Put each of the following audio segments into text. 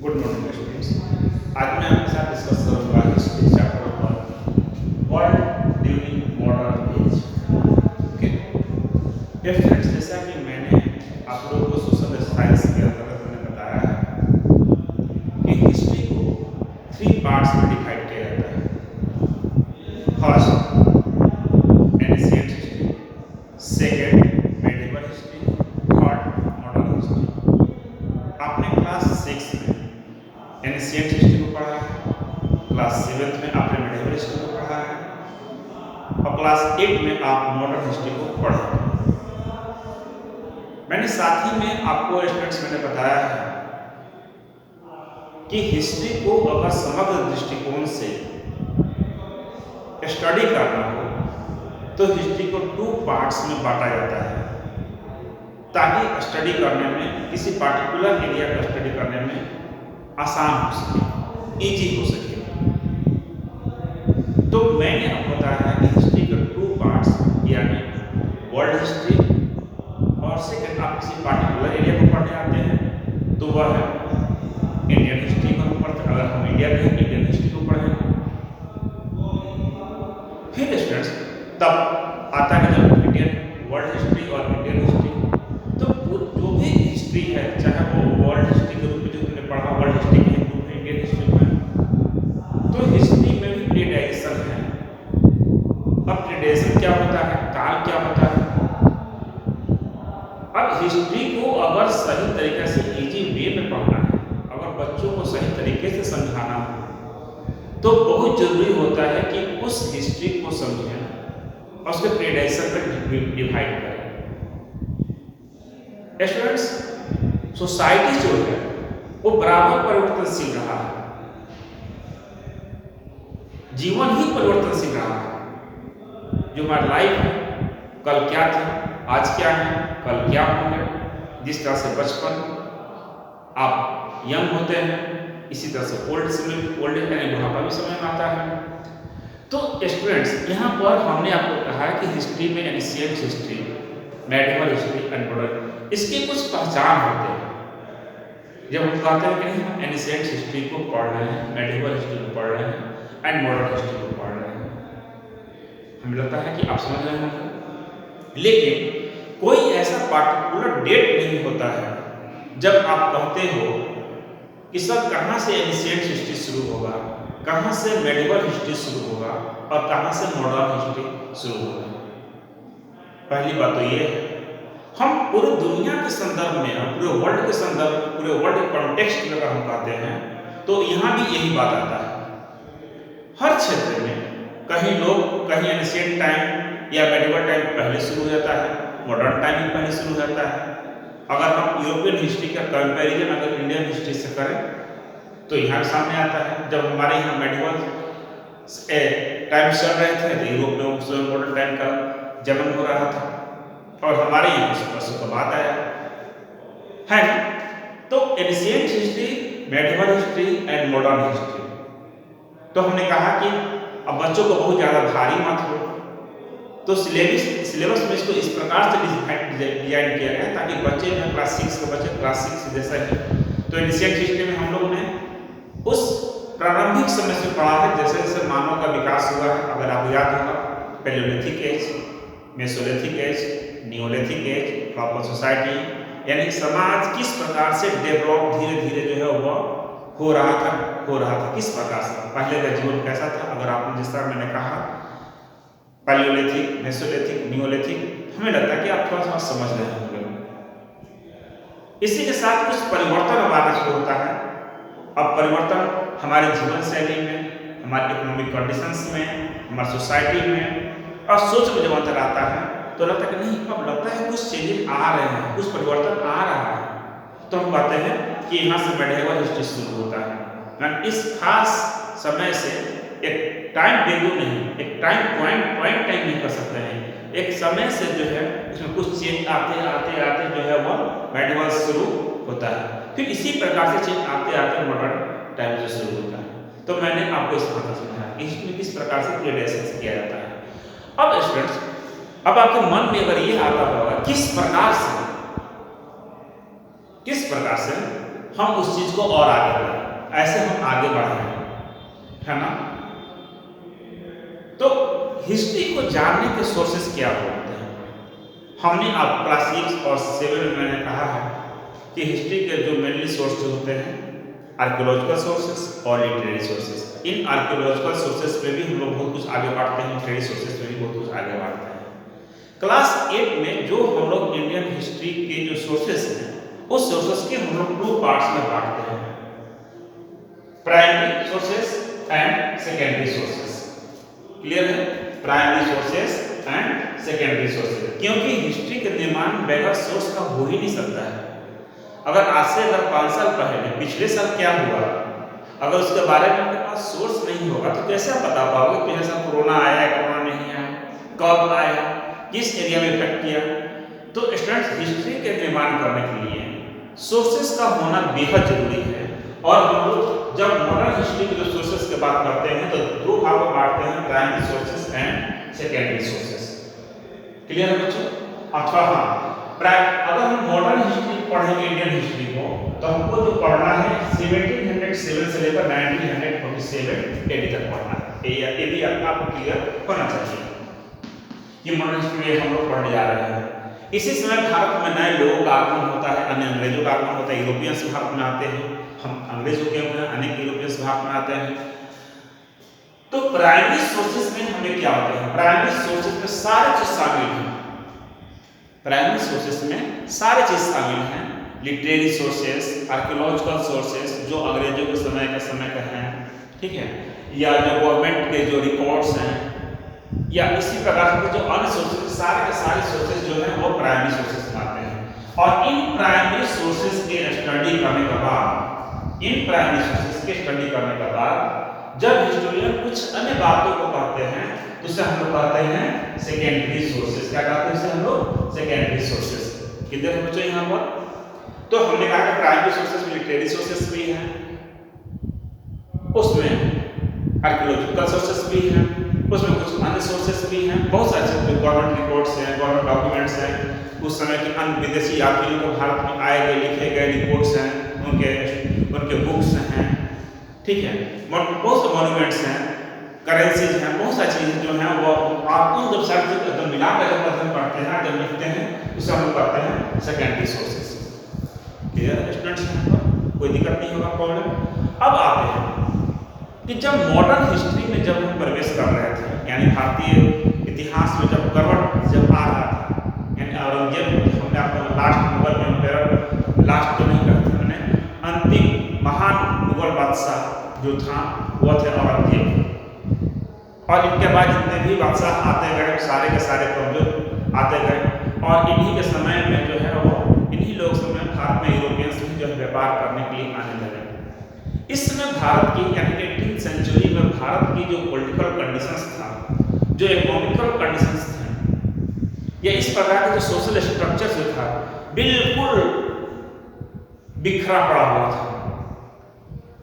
Good morning students. आज मैं आपके साथ डिस्कस करूंगा हिस्ट्री चैप्टर पर world during modern age. Okay students, जैसा कि मैंने आप लोगों को सोशल साइंस के अंतर्गत मैंने बताया है कि हिस्ट्री को 3 पार्ट्स में डिवाइड किया जाता है। First ancient history, second medieval history, third modern history. आपने क्लास 6 में एंशिएंट हिस्ट्री को पढ़ा है, क्लास 7 में आपने मेडिवल हिस्ट्री को पढ़ा है और क्लास 8 में आप मॉडर्न हिस्ट्री को पढ़ा। मैंने साथ ही में आपको स्टूडेंट्स मैंने बताया है कि हिस्ट्री को अगर समग्र दृष्टिकोण से स्टडी करना हो तो हिस्ट्री को 2 पार्ट्स में बांटा जाता है, ताकि स्टडी करने में, किसी पार्टिकुलर एरिया का स्टडी करने में आसान हो सके, इजी हो सके। तो मैंने आपको बताया है कि हिस्ट्री के 2 पार्ट्स यानी वर्ल्ड हिस्ट्री और सेकेंड आप किसी पार्टिकुलर एरिया को पढ़ने आते हैं तो वह है इंडियन हिस्ट्री को हम पढ़ते हैं। अगर हम इंडिया के इंडियन हिस्ट्री को पढ़ेंगे, फिर स्टूडेंट्स तब आता है जब इंडियन वर्ल्ड हिस्ट्री और इंडियन हिस्ट्री, तो जो भी हिस्ट्री है, चाहे वो वर्ल्ड हिस्ट्री के रूप में जो हमने पढ़ा, वर्ल्ड हिस्ट्री के रूप में, इंडियन हिस्ट्री में, तो हिस्ट्री में भी प्रीडाइजेशन है। अब प्रीडाइजेशन क्या होता है, काल क्या होता है। अब हिस्ट्री को अगर सही तरीके से इजी वे में पढ़ना है, अगर बच्चों को सही तरीके से समझाना हो, तो बहुत जरूरी होता है कि उस हिस्ट्री को समझें और उसके प्रीडाइजेशन पर डिवाइड करें। स्टूडेंट्स, सोसाइटी जो है वो बराबर परिवर्तनशील रहा है, जीवन ही परिवर्तनशील रहा है। जो हमारी लाइफ है, कल क्या था, आज क्या है, कल क्या होंगे। जिस तरह से बचपन आप यंग होते हैं, इसी तरह से ओल्ड एज यानी बुढ़ापा भी समय में आता है। तो स्टूडेंट्स, यहाँ पर हमने आपको कहा है कि हिस्ट्री में ancient history, medieval history and modern, इसके कुछ पहचान होते हैं। जब हम कहते हैं कि हम एंशिएंट हिस्ट्री को पढ़ रहे हैं, मेडिवल हिस्ट्री को पढ़ रहे हैं एंड मॉडर्न हिस्ट्री को पढ़ रहे हैं, हमें लगता है कि आप समझ रहे होंगे। लेकिन कोई ऐसा पार्टिकुलर डेट नहीं होता है जब आप कहते हो कि सर कहाँ से एंशिएंट हिस्ट्री शुरू होगा, कहाँ से मेडिवल हिस्ट्री शुरू होगा और कहाँ से मॉडर्न हिस्ट्री शुरू होगा। पहली बात तो ये है, हम पूरी दुनिया के संदर्भ में, पूरे वर्ल्ड के संदर्भ, पूरे वर्ल्ड के कॉन्टेक्स्ट में अगर हम कहते हैं तो यहाँ भी यही बात आता है। हर क्षेत्र में कहीं एंशिएंट टाइम या मेडिवल टाइम पहले शुरू हो जाता है, मॉडर्न टाइम भी पहले शुरू हो जाता है। अगर हम यूरोपियन हिस्ट्री का कंपैरिजन अगर इंडियन हिस्ट्री से करें तो यहाँ सामने आता है, जब हमारे यहाँ मेडिवल टाइम चल रहे थे तो यूरोप में उस मॉडर्न टाइम का जन्म हो रहा था और हमारे यहाँ कुछ वर्षों का बाद आया है ना। तो ancient history, medieval history and modern history, तो हमने कहा कि अब बच्चों को बहुत ज़्यादा भारी मत हो, तो सिलेबस में इसको इस प्रकार से डिजाइन किया गया ताकि बच्चे जो क्लास 6 के बच्चे क्लास 6 जैसा ही। तो एंशिएंट हिस्ट्री में हम लोगों ने उस प्रारंभिक समय से पढ़ा है, जैसे जैसे मानव का विकास हुआ है। अगर आपको याद होगा, paleolithic age, mesolithic age, neolithic age, proper society, यानी समाज किस प्रकार से डेवलप धीरे धीरे जो है वह हो रहा था, किस प्रकार से पहले का जीवन कैसा था। अगर आपने जिस तरह मैंने कहा पैलियोलिथिक, मेसोलिथिक, नियोलिथिक, हमें लगता है कि आप थोड़ा सा समझ रहे होंगे। इसी के साथ कुछ परिवर्तन हमारा शुरू होता है। अब परिवर्तन हमारे जीवन शैली में, हमारे इकोनॉमिक कंडीशंस में, हमारी सोसाइटी में और सोच में जब अंतर आता है तो लगता है कि नहीं, अब लगता है कुछ चेंजेस आ रहे हैं, कुछ परिवर्तन आ रहा है। तो हम कहते हैं कि यहाँ से मेडिवल हिस्ट्री शुरू होता है। इस खास समय से एक टाइम वैल्यू नहीं, एक टाइम पॉइंट टाइम नहीं कर सकते हैं, एक समय से जो है उसमें कुछ चेंज आते आते आते जो है वह मेडिवल शुरू होता है, फिर इसी प्रकार से चेंज आते आते मॉडर्न टाइम से शुरू होता है। तो मैंने आपको इस प्रकार समझाया कि इसमें किस प्रकार से प्रीडाइजेशन किया जाता है। अब स्टूडेंट्स, अब आपके मन में अगर ये आता होगा किस प्रकार से हम उस चीज को और आगे बढ़ाएं, ऐसे हम आगे बढ़ाएं, है ना। तो हिस्ट्री को जानने के सोर्सेस क्या होते हैं? हमने आप क्लास 6 और 7 में मैंने कहा है कि हिस्ट्री के जो मेनली सोर्स होते हैं आर्कियोलॉजिकल सोर्सेस और लिटरेरी सोर्सेस। इन आर्कियोलॉजिकल सोर्सेस पे भी हम लोग बहुत कुछ आगे बढ़ते हैं, लिटरेरी सोर्सेस में भी बहुत कुछ आगे बढ़ते हैं। क्लास 8 में जो हम लोग इंडियन हिस्ट्री के जो सोर्सेस हैं उस सोर्सेस के हम लोग 2 पार्ट्स में बांटते हैं, primary sources and secondary sources. Clear है? Primary sources and secondary sources, क्योंकि हिस्ट्री के निर्माण बगैर सोर्स का हो ही नहीं सकता है। अगर आज से 5 साल पहले पिछले साल क्या हुआ, अगर उसके बारे में आपके पास सोर्स नहीं होगा तो कैसे आप बता पाओगे पिछले साल कोरोना आया है, कोरोना नहीं आया, कब आया, किस एरिया में इफेक्ट किया। तो स्टूडेंट्स, हिस्ट्री के निर्माण करने के लिए सोर्सेस का होना बेहद जरूरी है। और हम लोग जब मॉडर्न हिस्ट्री के जो सोर्सेस की बात करते हैं तो 2 भागों में बांटते हैं, primary sources and secondary sources. Clear है बच्चों? अच्छा हाँ, अगर हम मॉडर्न हिस्ट्री पढ़ेंगे इंडियन हिस्ट्री को तो हमको जो पढ़ना है 1707 से लेकर 1947 एडी तक पढ़ना है। ये भी आपको क्लियर होना चाहिए कि मॉडर्न हिस्ट्री हम लोग पढ़ने जा रहे हैं। इसी समय भारत में नए लोगों का आगमन होता है, अन्य अंग्रेजों का आगमन होता है, यूरोपियंस भारत में आते हैं, हम अंग्रेजों के अनेक यूरोपियंस भारत में आते हैं। तो प्राइमरी सोर्सेस में हमें क्या होते हैं? प्राइमरी सोर्सेस में सारी चीज शामिल है। प्राइमरी सोर्सेस में सारी चीज शामिल हैं, लिटरेरी सोर्सेस, आर्कियोलॉजिकल सोर्सेस जो अंग्रेजों के समय का हैं, ठीक है, या जो गवर्नमेंट के जो रिकॉर्ड्स हैं, या इसी प्रकार के जो अन्य सोर्सेस, सारे के सारे सोर्सेस जो हैं वो प्राइमरी सोर्सेस में आते हैं। और इन प्राइमरी सोर्सेस के स्टडी करने के बाद, इन प्राइमरी सोर्सेस के स्टडी करने के बाद जब हिस्टोरियन कुछ अन्य बातों को कहते हैं तो उसे हम लोग कहते हैं सेकेंडरी सोर्सेस। क्या कहते हैं इसे हम लोग? Secondary sources. कितने हैं बच्चों यहाँ पर? तो हमने कहा कि प्राइमरी सोर्सेस में लिटरेरी सोर्सेस भी हैं, उसमें आर्कियोलॉजिकल सोर्सेस भी हैं, उसमें कुछ अन्य सोर्सेस भी हैं, बहुत सारे गवर्नमेंट रिपोर्ट्स हैं, गवर्नमेंट डॉक्यूमेंट्स हैं, उस समय के अन्य विदेशी यात्रियों को भारत में आए गए लिखे गए रिपोर्ट्स हैं, उनके बुक्स हैं, ठीक है, बहुत से मॉन्यूमेंट्स हैं, करेंसीज हैं, बहुत सारी चीजें जो हैं वो आपको जब सारी चीज मिलाकर जब अध्ययन करते हैं, जब लिखते हैं, उसे हम लोग कहते हैं सेकेंडरी सोर्सेस। क्लियर है स्टूडेंट्स? यहाँ पर कोई दिक्कत नहीं होगा, प्रॉब्लम। अब आते हैं कि जब मॉडर्न हिस्ट्री में जब हम प्रवेश कर रहे थे, यानी भारतीय इतिहास में जब करवट जब आ रहा था, यानी औरंगजेब, हमने आपको लास्ट मुगल एम्पायर, लास्ट तो नहीं कहते मैंने, अंतिम महान मुगल बादशाह जो था वो थे औरंगजेब। और इनके बाद जितने भी बादशाह आते गए सारे के सारे कमजोर आते गए, और इन्हीं के समय में जो है वो इन्हीं लोग समय भारत में यूरोपियंस भी जो है व्यापार करने के लिए आने लगे। इस समय भारत की यानी 18th सेंचुरी में भारत की जो पॉलिटिकल कंडीशंस था, जो इकोनॉमिकल कंडीशंस थे, या इस प्रकार के जो सोशल स्ट्रक्चर जो था बिल्कुल बिखरा पड़ा हुआ था।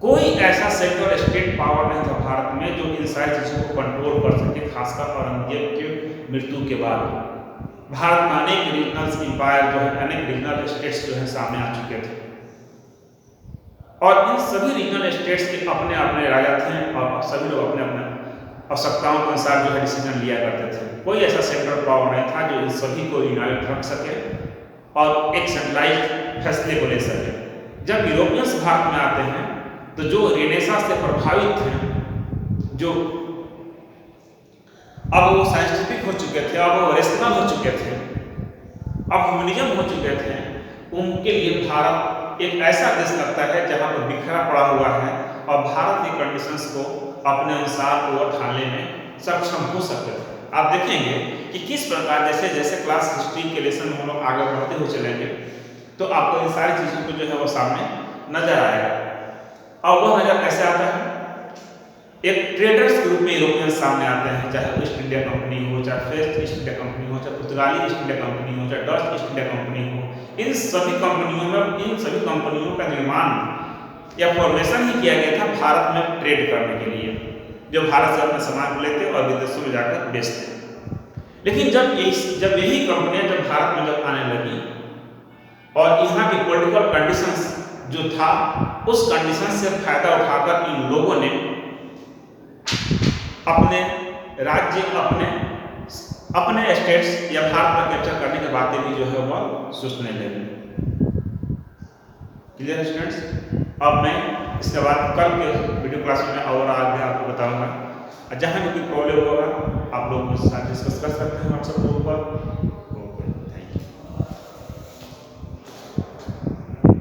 कोई ऐसा सेंट्रल स्टेट पावर नहीं था भारत में जो इन सारी चीजों को कंट्रोल कर सके। खासकर औरंगजेब की मृत्यु के बाद भारत में अनेक रीजनल इंपायर जो है, अनेक रीजनल स्टेट्स जो है सामने आ चुके थे, और इन सभी रीजनल स्टेट्स के अपने अपने राजा थे और सभी लोग अपने अपने आवश्यकताओं के अनुसार जो है डिसीजन लिया करते थे। कोई ऐसा सेंट्रल पावर नहीं था जो इन सभी को यूनाइट रख सके और एक सेंट्रलाइज्ड फैसले को ले सके। जब यूरोपियंस भारत में आते हैं तो जो रेनेसांस से प्रभावित थे, जो अब वो साइंटिफिक हो चुके थे, अब वो रेशनल हो चुके थे, अब ह्यूमनिज्म हो चुके थे, उनके लिए भारत एक ऐसा देश लगता है जहां पर बिखरा पड़ा हुआ है और भारत की कंडीशंस को अपने अनुसार वो ढालने में सक्षम हो सकते थे। आप देखेंगे कि किस प्रकार जैसे जैसे क्लास हिस्ट्री के लेसन में हम लोग आगे बढ़ते हुए चलेंगे तो आपको इन सारी चीज़ों को जो है वो सामने नजर आएगा। और वह नजर कैसे आता है? एक ट्रेडर्स के रूप में यूरोपियन सामने आते हैं, चाहे ईस्ट इंडिया कंपनी हो, चाहे फ्रेंच ईस्ट इंडिया कंपनी हो, चाहे पुर्तगाली ईस्ट इंडिया कंपनी हो, चाहे डच ईस्ट इंडिया कंपनी हो। इन सभी कंपनियों का निर्माण या फॉर्मेशन ही किया गया था भारत में ट्रेड करने के लिए, जो भारत से अपना सामान लेते और विदेशों में जाकर बेचते। लेकिन जब यही कंपनियां जब भारत में जब आने लगी और यहाँ की पॉलिटिकल कंडीशंस जो था उस कंडीशन से फायदा उठाकर इन लोगों ने अपने राज्य, अपने स्टेट्स या भारत में कैप्चर करने की बातें भी जो है वह सोचने लगे। Clear students? अब मैं इसके बाद कल के वीडियो क्लास में और आगे आपको बताऊंगा। जहाँ भी कोई प्रॉब्लम होगा आप लोग मुझसे साथ डिस्कस कर सकते हैं व्हाट्सएप ग्रुप पर।